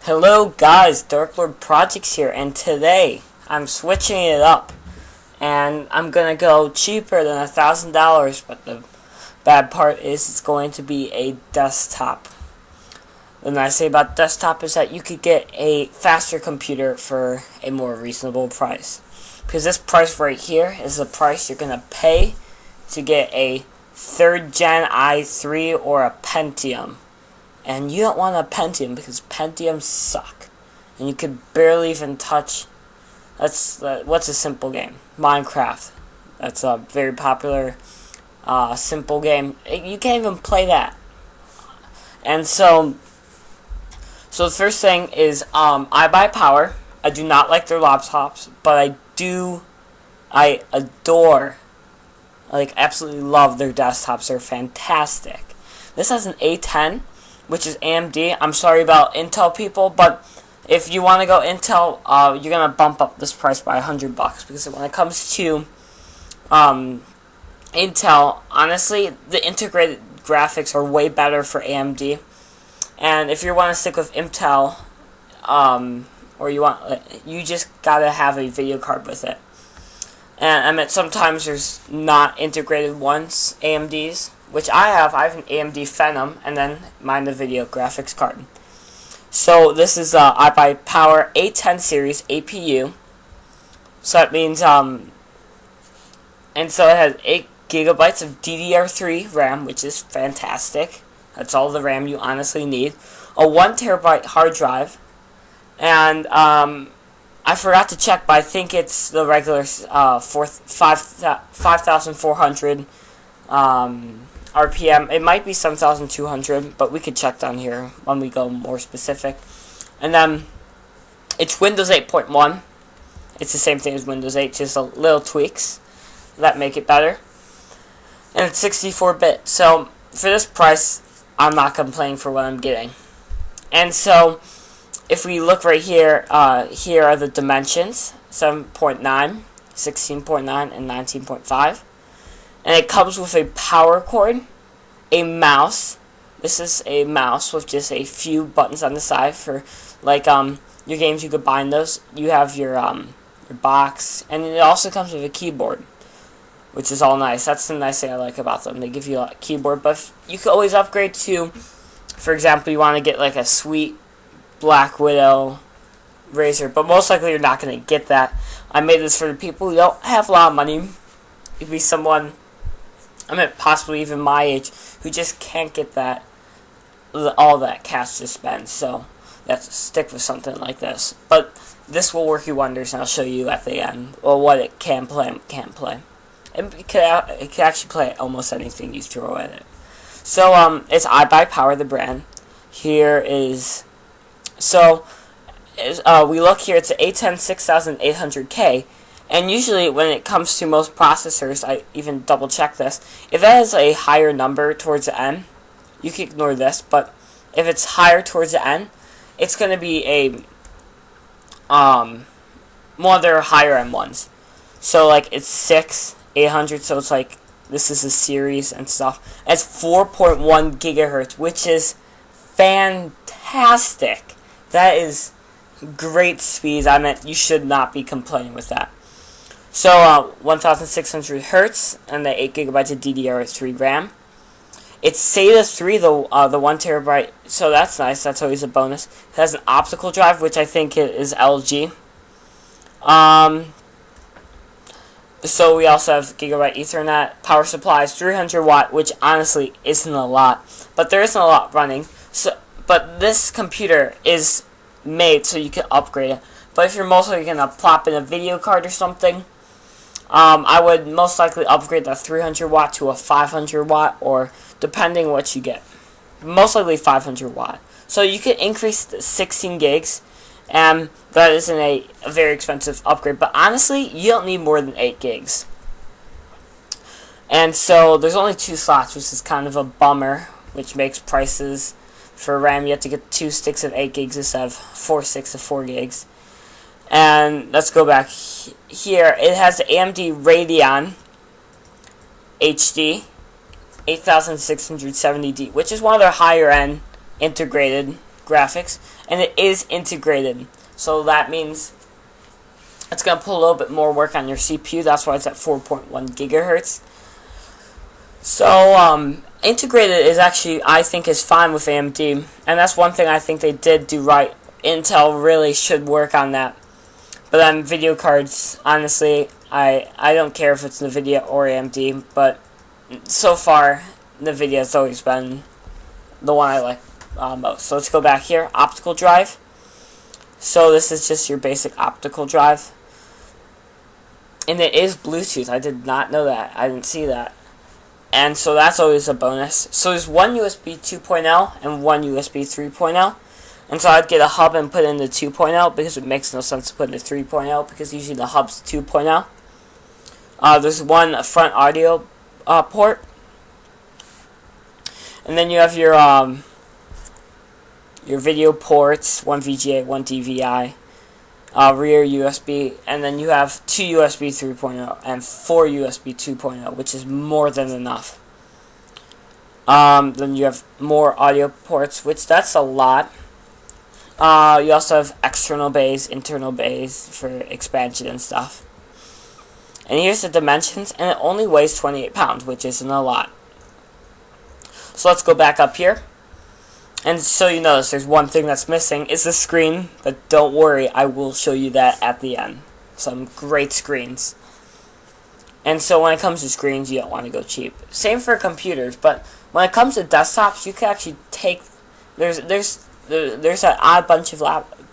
Hello guys, DarkLord Projects here, and today I'm switching it up, and I'm gonna go cheaper than $1,000. But the bad part is it's going to be a desktop. The nice thing about desktop is that you could get a faster computer for a more reasonable price. Because this price right here is the price you're gonna pay to get a 3rd gen i3 or a Pentium. And you don't want a Pentium because Pentiums suck. And you could barely even touch... what's a simple game? Minecraft. That's a very popular simple game. You can't even play that. And so the first thing is I buy Power. I do not like their laptops, but I adore, absolutely love their desktops. They're fantastic. This has an A10, which is AMD. I'm sorry about Intel people, but if you want to go Intel, you're gonna bump up this price by $100 because when it comes to Intel, honestly, the integrated graphics are way better for AMD. And if you want to stick with Intel, or you just gotta have a video card with it. And I mean, sometimes there's not integrated ones, AMDs, which I have an AMD Phenom, and then mine the video graphics card. So this is I buy Power A10 series APU. So that means and so it has 8 gigabytes of DDR3 RAM, which is fantastic. That's all the RAM you honestly need. A 1 terabyte hard drive, and I forgot to check, but I think it's the regular 5,400 RPM. It might be 7,200, but we could check down here when we go more specific. And then it's Windows 8.1. It's the same thing as Windows 8, just a little tweaks that make it better. And it's 64-bit. So for this price, I'm not complaining for what I'm getting. And so if we look right here, here are the dimensions: 7.9, 16.9, and 19.5. And it comes with a power cord, a mouse. This is a mouse with just a few buttons on the side for your games. You could bind those. You have your box, and it also comes with a keyboard, which is all nice. That's the nice thing I like about them. They give you a keyboard, but you can always upgrade to, for example, you want to get a sweet Black Widow Razer, but most likely you're not going to get that. I made this for the people who don't have a lot of money. It'd be someone, possibly even my age, who just can't get all that cash to spend. So let's stick with something like this. But this will work you wonders, and I'll show you at the end what it can play and can't play. It can actually play almost anything you throw at it. So it's I Buy Power, the brand. Here is, we look here. It's an A10 6800K. And usually when it comes to most processors, I even double check this, if that has a higher number towards the end, you can ignore this, but if it's higher towards the end, it's going to be a one of their higher end ones. So it's 6800, so it's this is a series and stuff. It's 4.1 gigahertz, which is fantastic. That is great speeds. You should not be complaining with that. So 1,600 hertz and the 8 gigabytes of DDR3 RAM. It's SATA 3, the 1 terabyte. So that's nice. That's always a bonus. It has an optical drive, which I think is LG. So we also have Gigabyte Ethernet. Power supply is 300 watt, which honestly isn't a lot, but there isn't a lot running. But this computer is made so you can upgrade it. But if you're mostly gonna plop in a video card or something, I would most likely upgrade that 300 watt to a 500 watt, or depending what you get. Most likely 500 watt. So you could increase to 16 gigs, and that isn't a very expensive upgrade. But honestly, you don't need more than 8 gigs. And so there's only 2 slots, which is kind of a bummer, which makes prices for RAM. You have to get 2 sticks of 8 gigs instead of 4 sticks of 4 gigs. And let's go back here. It has the AMD Radeon HD 8670D, which is one of their higher end integrated graphics, and it is integrated. So that means it's going to put a little bit more work on your CPU. That's why it's at 4.1 gigahertz. So integrated is actually, I think, is fine with AMD, and that's one thing I think they did do right. Intel really should work on that. But then video cards, honestly, I don't care if it's NVIDIA or AMD, but so far NVIDIA has always been the one I like most. So let's go back here, optical drive. So this is just your basic optical drive, and it is Bluetooth. I did not know that. I didn't see that. And so that's always a bonus. So there's one USB 2.0 and one USB 3.0. And so I'd get a hub and put in the 2.0 because it makes no sense to put in the 3.0 because usually the hub's 2.0. There's one front audio port. And then you have your video ports, one VGA, one DVI, rear USB, and then you have 2 USB 3.0 and 4 USB 2.0, which is more than enough. Then you have more audio ports, which that's a lot. You also have external bays, internal bays for expansion and stuff. And here's the dimensions, and it only weighs 28 pounds, which isn't a lot. So let's go back up here. And so you notice there's one thing that's missing is the screen, but don't worry, I will show you that at the end. Some great screens. And so when it comes to screens, you don't want to go cheap. Same for computers, but when it comes to desktops, you can actually take there's an odd bunch of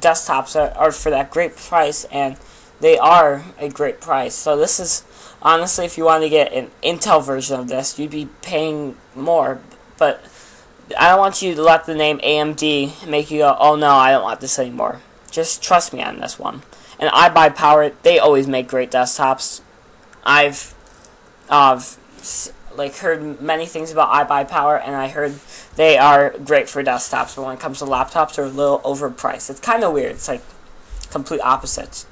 desktops that are for that great price, and they are a great price. So this is honestly, if you want to get an Intel version of this, you'd be paying more, but I don't want you to let the name AMD make you go, oh no, I don't want this anymore. Just trust me on this one. And iBuyPower, they always make great desktops. I've heard many things about iBuyPower, and I heard they are great for desktops, but when it comes to laptops, they're a little overpriced. It's kind of weird. It's like complete opposites.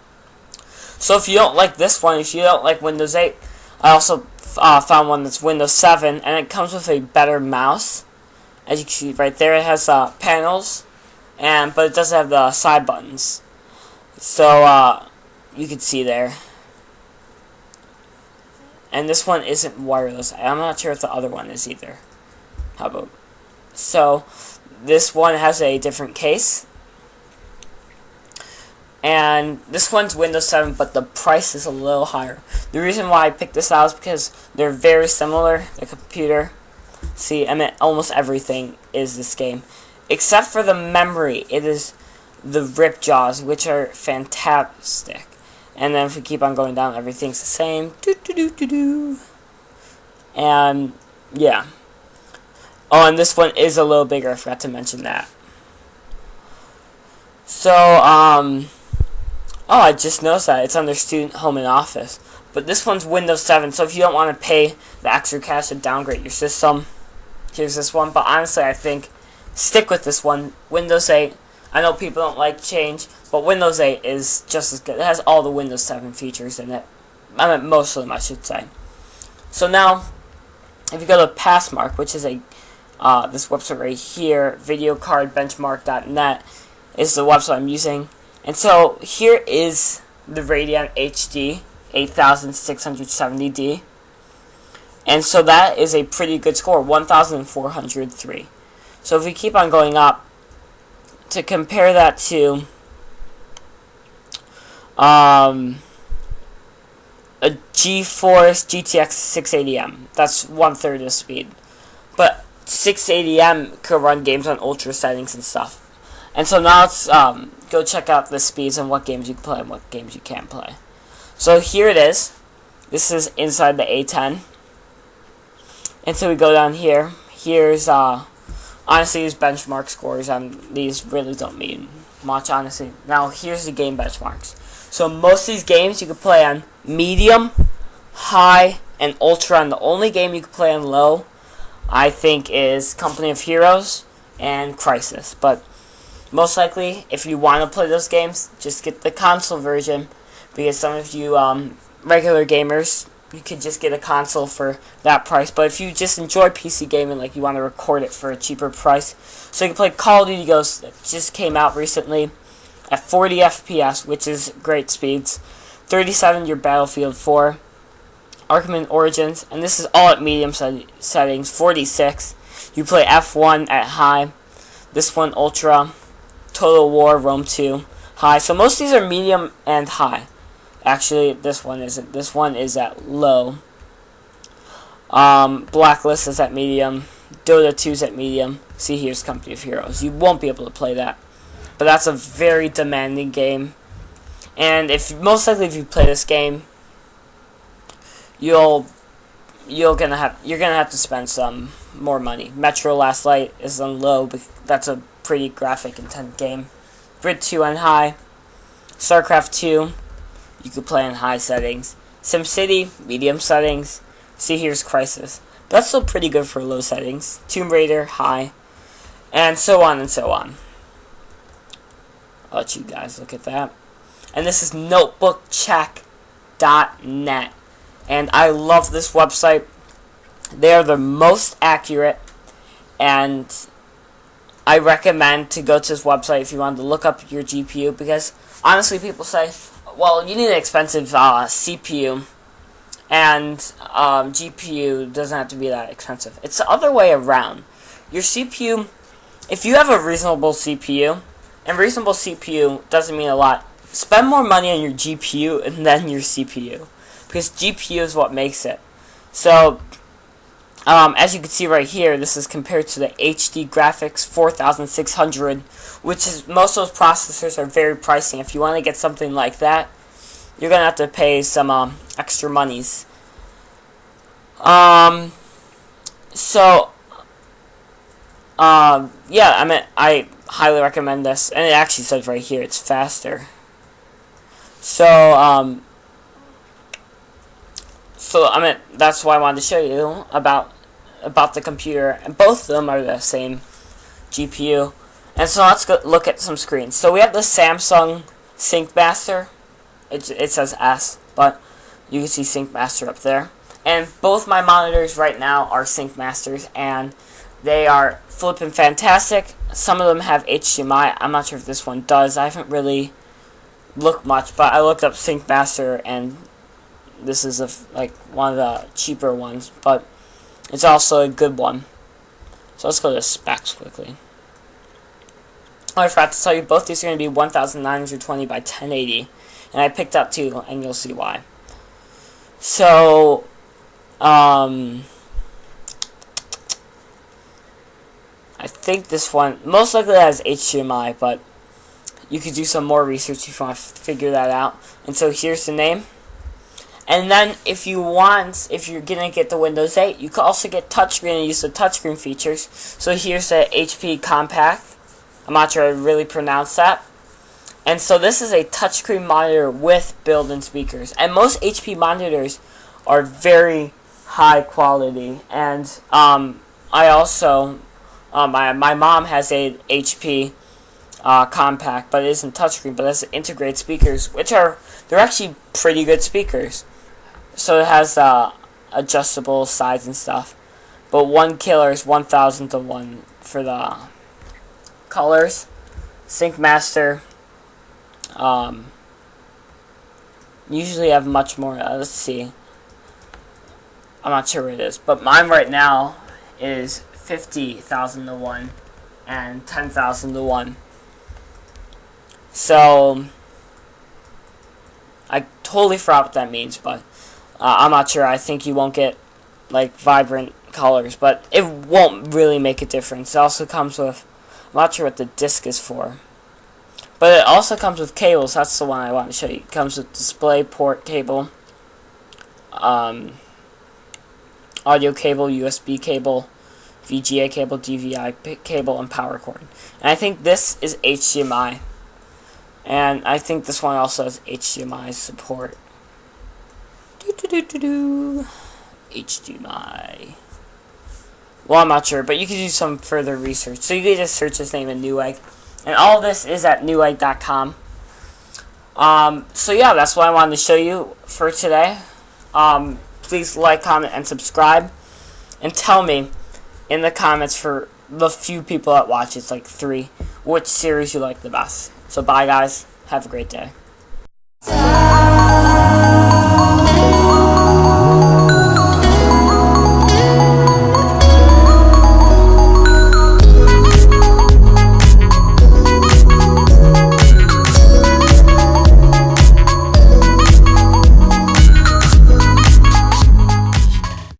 So if you don't like this one, if you don't like Windows 8, I also found one that's Windows 7, and it comes with a better mouse. As you can see right there, it has panels, but it doesn't have the side buttons. So you can see there. And this one isn't wireless. I'm not sure if the other one is either. How about? So this one has a different case. And this one's Windows 7, but the price is a little higher. The reason why I picked this out is because they're very similar. The computer. See, I mean, almost everything is this game. Except for the memory. It is the rip jaws, which are fantastic. And then if we keep on going down, everything's the same. And, yeah. Oh, and this one is a little bigger. I forgot to mention that. So, oh, I just noticed that. It's under Student, Home, and Office. But this one's Windows 7, so if you don't want to pay the extra cash to downgrade your system, here's this one. But honestly, I think stick with this one. Windows 8. I know people don't like change, but Windows 8 is just as good. It has all the Windows 7 features in it. I mean, most of them, I should say. So now, if you go to Passmark, which is a this website right here, videocardbenchmark.net, is the website I'm using. And so here is the Radeon HD 8670D. And so that is a pretty good score, 1403. So if we keep on going up, to compare that to a GeForce GTX 680M, that's 1/3 the speed. But 680M could run games on ultra settings and stuff. And so now let's go check out the speeds and what games you can play and what games you can't play. So here it is. This is inside the A10. And so we go down here. Here's honestly, these benchmark scores, and these really don't mean much, honestly. Now, here's the game benchmarks. So, most of these games you can play on medium, high, and ultra, and the only game you can play on low, I think, is Company of Heroes and Crisis. But, most likely, if you want to play those games, just get the console version, because some of you regular gamers you could just get a console for that price. But if you just enjoy PC gaming, like you want to record it for a cheaper price, so you can play Call of Duty Ghosts that just came out recently at 40 FPS, which is great speeds. 37 your Battlefield 4, Arkham Origins, and this is all at medium settings. 46. You play F1 at high. This one Ultra, Total War, Rome 2, high. So most of these are medium and high. Actually, this one isn't. This one is at low. Blacklist is at medium. Dota 2 is at medium. See, here's Company of Heroes. You won't be able to play that, but that's a very demanding game. And most likely if you play this game, you're gonna have to spend some more money. Metro Last Light is on low, but that's a pretty graphic intense game. Grid 2 on high. StarCraft 2, you could play in high settings. SimCity, medium settings. See, here's Crisis. That's still pretty good for low settings. Tomb Raider, high. And so on and so on. I'll let you guys look at that. And this is notebookcheck.net. And I love this website. They are the most accurate, and I recommend to go to this website if you want to look up your GPU, because honestly people say, well, you need an expensive CPU, and GPU doesn't have to be that expensive. It's the other way around. Your CPU, if you have a reasonable CPU, and reasonable CPU doesn't mean a lot, spend more money on your GPU and then your CPU, because GPU is what makes it. So, as you can see right here, this is compared to the HD Graphics 4600, which is, most of those processors are very pricey. If you want to get something like that, you're going to have to pay some extra monies. Yeah, I highly recommend this, and it actually says right here it's faster. So that's why I wanted to show you about the computer, and both of them are the same GPU. And so let's go look at some screens. So we have the Samsung SyncMaster. It says S, but you can see SyncMaster up there. And both my monitors right now are SyncMasters, and they are flipping fantastic. Some of them have HDMI. I'm not sure if this one does. I haven't really looked much, but I looked up SyncMaster, and this is one of the cheaper ones, but it's also a good one. So let's go to specs quickly. Oh, I forgot to tell you, both these are going to be 1920 by 1080, and I picked up two, and you'll see why. So, I think this one most likely has HDMI, but you could do some more research if you want to figure that out. And so here's the name. And then if you're going to get the Windows 8, you can also get touchscreen and use the touchscreen features. So here's the HP Compact. I'm not sure I really pronounced that. And so this is a touchscreen monitor with built-in speakers. And most HP monitors are very high quality. And I also, my mom has a HP Compact, but it isn't touchscreen, but it has integrated speakers, they're actually pretty good speakers. So it has adjustable sides and stuff. But one killer is 1,000 to 1 for the colors. SyncMaster usually have much more. Let's see. I'm not sure what it is, but mine right now is 50,000 to 1 and 10,000 to 1. So I totally forgot what that means, but I'm not sure. I think you won't get vibrant colors, but it won't really make a difference. It also comes with, I'm not sure what the disc is for, but it also comes with cables. That's the one I want to show you. It comes with display port cable, audio cable, USB cable, VGA cable, DVI cable, and power cord. And I think this is HDMI. And I think this one also has HDMI support. HDMI. Well, I'm not sure, but you can do some further research. So you can just search this name in Newegg. And all of this is at newegg.com. So yeah, that's what I wanted to show you for today. please like, comment, and subscribe. And tell me in the comments, for the few people that watch, it's like 3, which series you like the best. So bye guys, have a great day.